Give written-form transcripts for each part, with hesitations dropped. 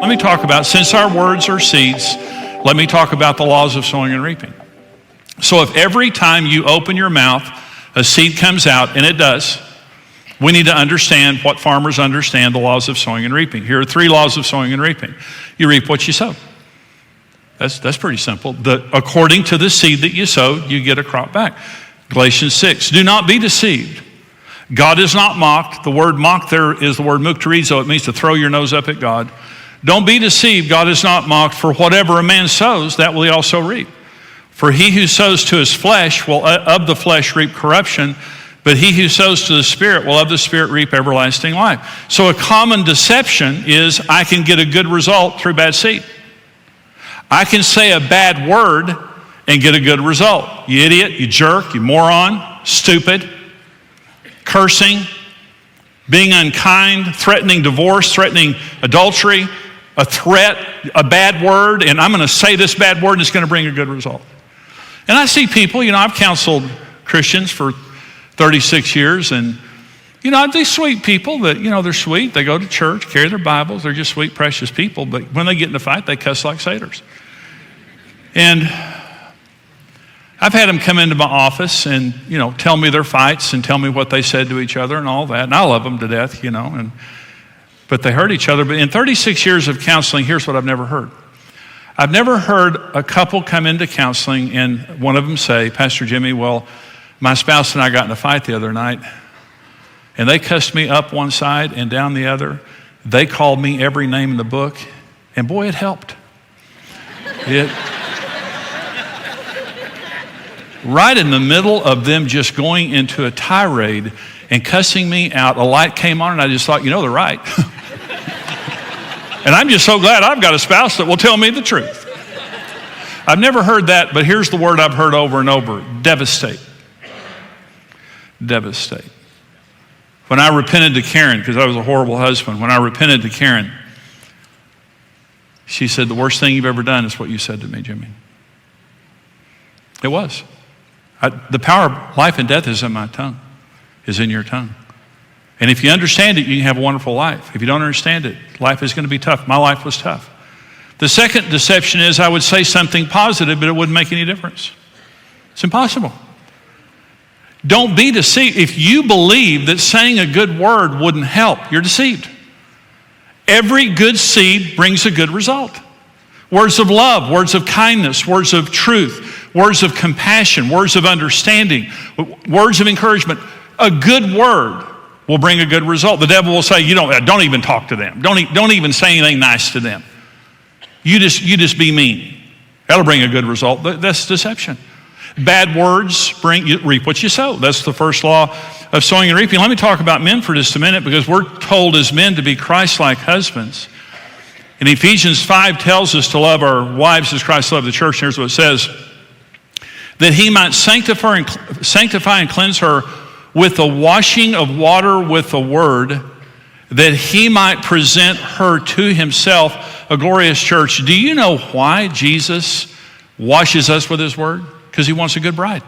let me talk about, since our words are seeds, let me talk about the laws of sowing and reaping. So if every time you open your mouth, a seed comes out, and it does, we need to understand what farmers understand, the laws of sowing and reaping. Here are 3 laws of sowing and reaping. You reap what you sow. That's pretty simple. According to the seed that you sowed, you get a crop back. Galatians 6, do not be deceived. God is not mocked. The word mock there is the word mukterizo. It means to throw your nose up at God. Don't be deceived. God is not mocked. For whatever a man sows, that will he also reap. For he who sows to his flesh will of the flesh reap corruption, but he who sows to the Spirit will of the Spirit reap everlasting life. So a common deception is I can get a good result through bad seed. I can say a bad word and get a good result. You idiot, you jerk, you moron, stupid, cursing, being unkind, threatening divorce, threatening adultery, a threat, a bad word, and I'm going to say this bad word and it's going to bring a good result. And I see people, I've counseled Christians for 36 years, and these sweet people that, they're sweet, they go to church, carry their Bibles, they're just sweet, precious people, but when they get in a fight, they cuss like satyrs. And I've had them come into my office and, tell me their fights and tell me what they said to each other and all that, and I love them to death, but they hurt each other. But in 36 years of counseling, here's what I've never heard. I've never heard a couple come into counseling and one of them say, Pastor Jimmy, well, my spouse and I got in a fight the other night, and they cussed me up one side and down the other. They called me every name in the book, and boy, it helped. Right in the middle of them just going into a tirade and cussing me out, a light came on, and I just thought, they're right. And I'm just so glad I've got a spouse that will tell me the truth. I've never heard that, but here's the word I've heard over and over: devastate. Devastate. When I repented to Karen, because I was a horrible husband, when I repented to Karen, she said, the worst thing you've ever done is what you said to me, Jimmy. It was. The power of life and death is in my tongue, is in your tongue. And if you understand it, you can have a wonderful life. If you don't understand it, life is going to be tough. My life was tough. The second deception is I would say something positive, but it wouldn't make any difference. It's impossible. Don't be deceived. If you believe that saying a good word wouldn't help, you're deceived. Every good seed brings a good result. Words of love, words of kindness, words of truth, words of compassion, words of understanding, words of encouragement. A good word will bring a good result. The devil will say, don't even talk to them. Don't even say anything nice to them. You just be mean. That'll bring a good result. That's deception. Bad words reap what you sow. That's the first law of sowing and reaping. Let me talk about men for just a minute, because we're told as men to be Christ-like husbands. And Ephesians 5 tells us to love our wives as Christ loved the church. Here's what it says: that he might sanctify and cleanse her with the washing of water with the word, that he might present her to himself a glorious church. Do you know why Jesus washes us with his word? Because he wants a good bride.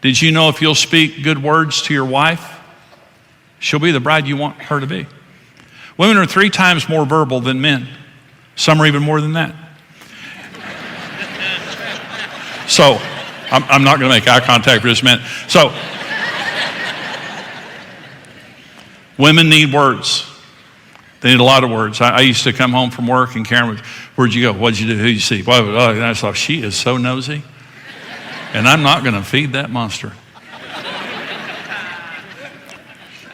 Did you know if you'll speak good words to your wife, she'll be the bride you want her to be? Women are 3 times more verbal than men. Some are even more than that. So, I'm not going to make eye contact for just a minute. So, women need words. They need a lot of words. I used to come home from work and Karen would, where'd you go? What'd you do? Who'd you see? And I thought, she is so nosy. And I'm not going to feed that monster.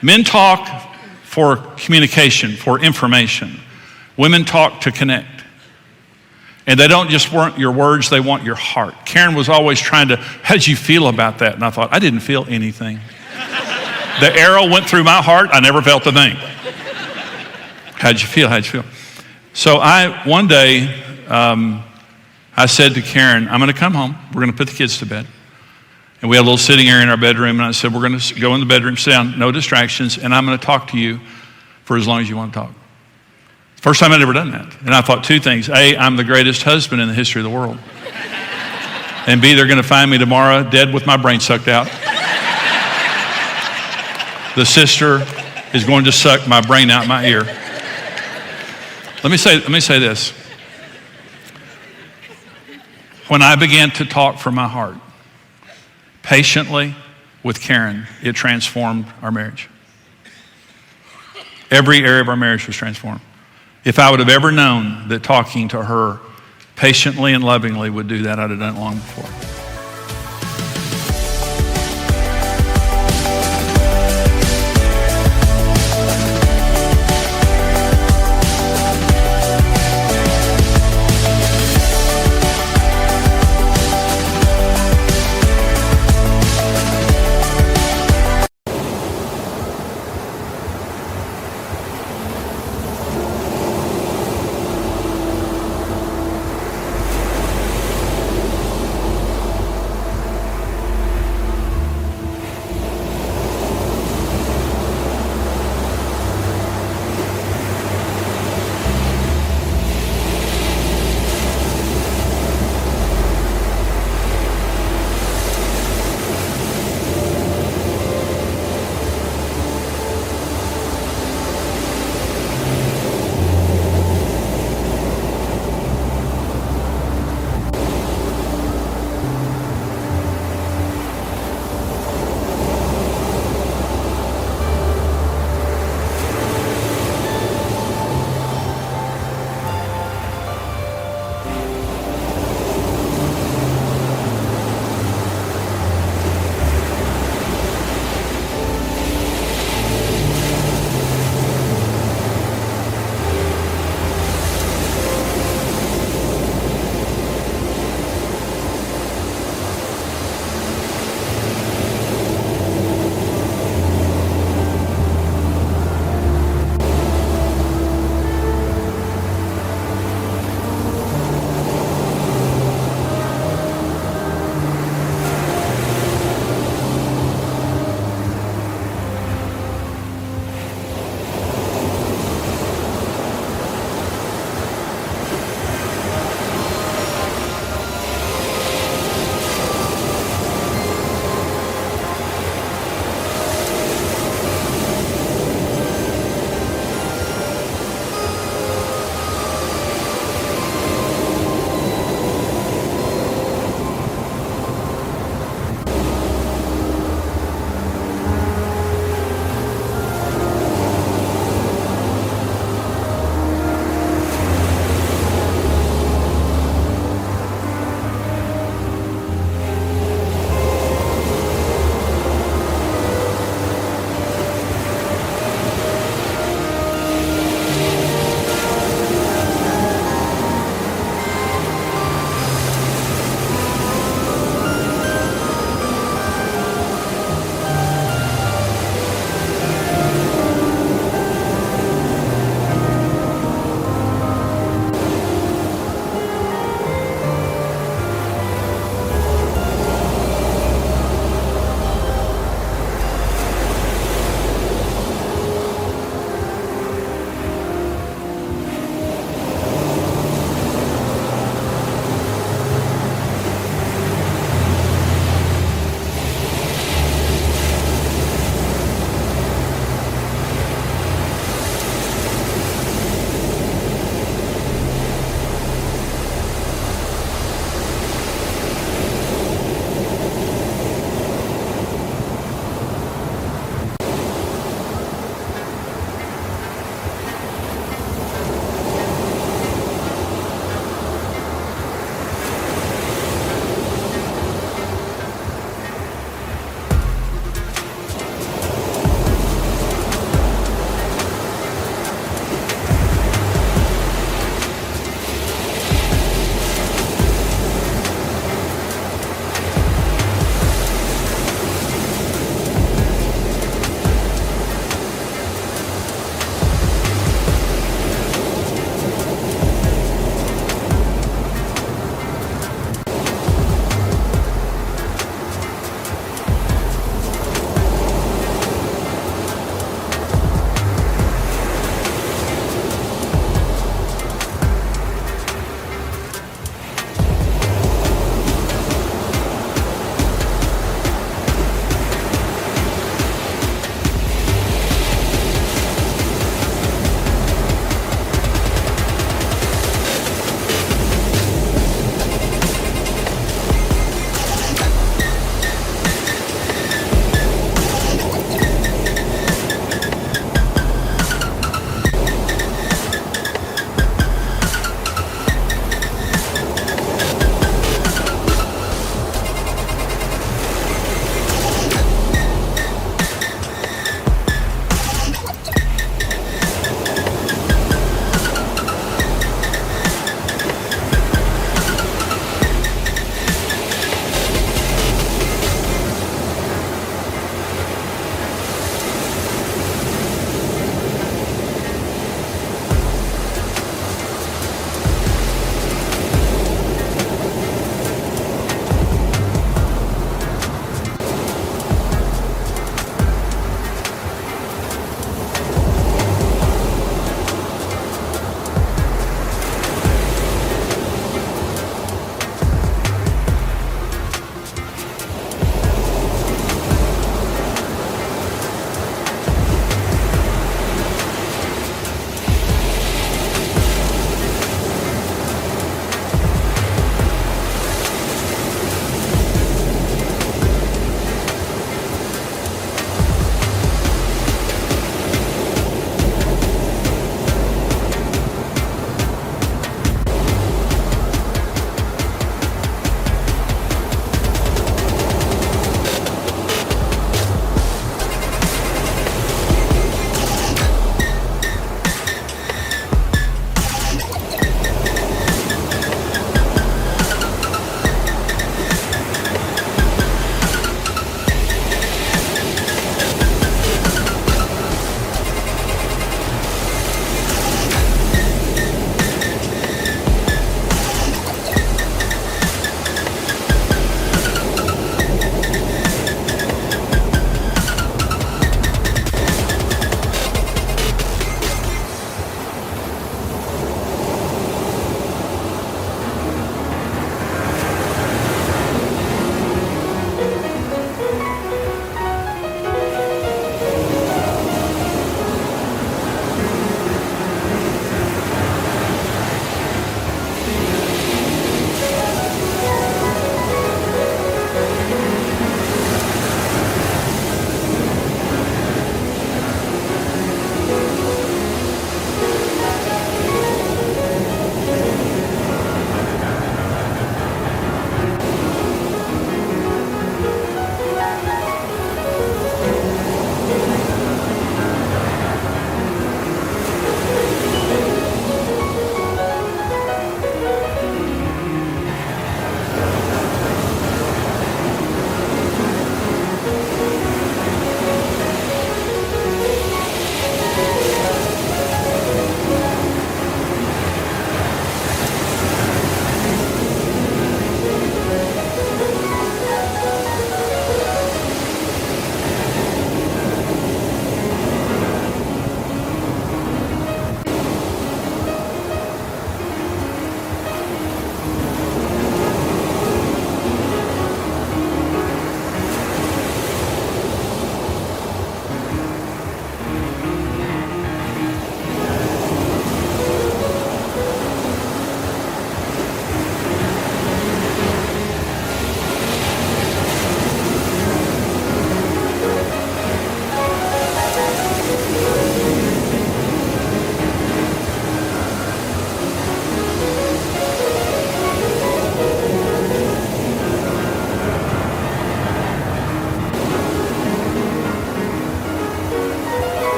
Men talk for communication, for information. Women talk to connect. And they don't just want your words, they want your heart. Karen was always trying to, how did you feel about that? And I thought, I didn't feel anything. The arrow went through my heart, I never felt a thing. How'd you feel? How'd you feel? So one day, I said to Karen, I'm going to come home. We're going to put the kids to bed. And we had a little sitting area in our bedroom. And I said, we're going to go in the bedroom, sit down, no distractions. And I'm going to talk to you for as long as you want to talk. First time I'd ever done that. And I thought 2 things. A, I'm the greatest husband in the history of the world. And B, they're going to find me tomorrow dead with my brain sucked out. The sister is going to suck my brain out my ear. Let me say this. When I began to talk from my heart, patiently with Karen, it transformed our marriage. Every area of our marriage was transformed. If I would have ever known that talking to her patiently and lovingly would do that, I'd have done it long before.